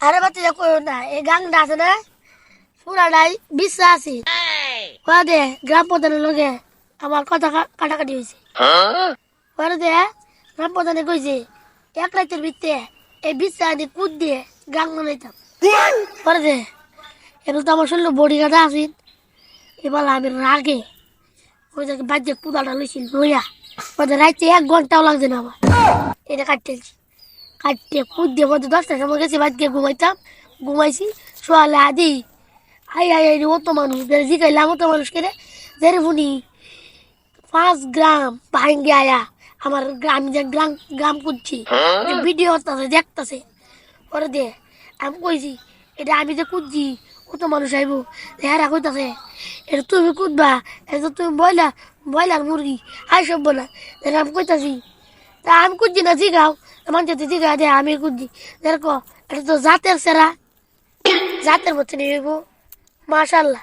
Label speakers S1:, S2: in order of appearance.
S1: আরে বাচ্চা যা কইও না, এই গাংটা আছে না পুরাটাই বিশ্বাস আছে। ওরা দে গ্রাম প্রধানের লগে আমার কথা কাটাকাটি হয়েছে। ওরা দে গ্রাম প্রধানে কইছে 1 রাতের ভিতরে এই বিশ্বাস দিয়ে কুদ দিয়ে গাং বানাইতাম। ওরা দে এটা তো আমার শরীরে বডি কাটা আছে। এবার আমি রাগে ওই জায়গায় বাজ্যে কুদাটা লইছিল লইয়া ওদের রাইতে 1 ঘন্টাও লাগছে না আমার এটা কাটতেছি। কাটতে কুদ দিয়ে মধ্যে 10টার সময় গেছি বাজকে ঘুমাইতাম। ঘুমাইছি সোয়ালে আদি আই আই আই অত মানুষ জিগাইলাম অত মানুষ কেড়ে যেরে ফুনি 5 গ্রাম ভাঙ্গে আয়া আমার আমি যে গ্রাম গ্রাম কুদছি ভিডিও হচ্ছে দেখতেছে। ওরে দে আমি কইছি এটা আমি যে কুদছি কত মানুষ আইব হেরা কইতাছে এটা তুমি কুদবা, এটা তুমি বয়লার মুরগি আই সব বলা আমি কইতাছি তা আমি কুদছি না জিগাও মানুষ যদি জিগা দে আমি কুদছি দেখো এটা তো জাতের সেরা জাতের মধ্যে নিয়ে মাশাল্লাহ।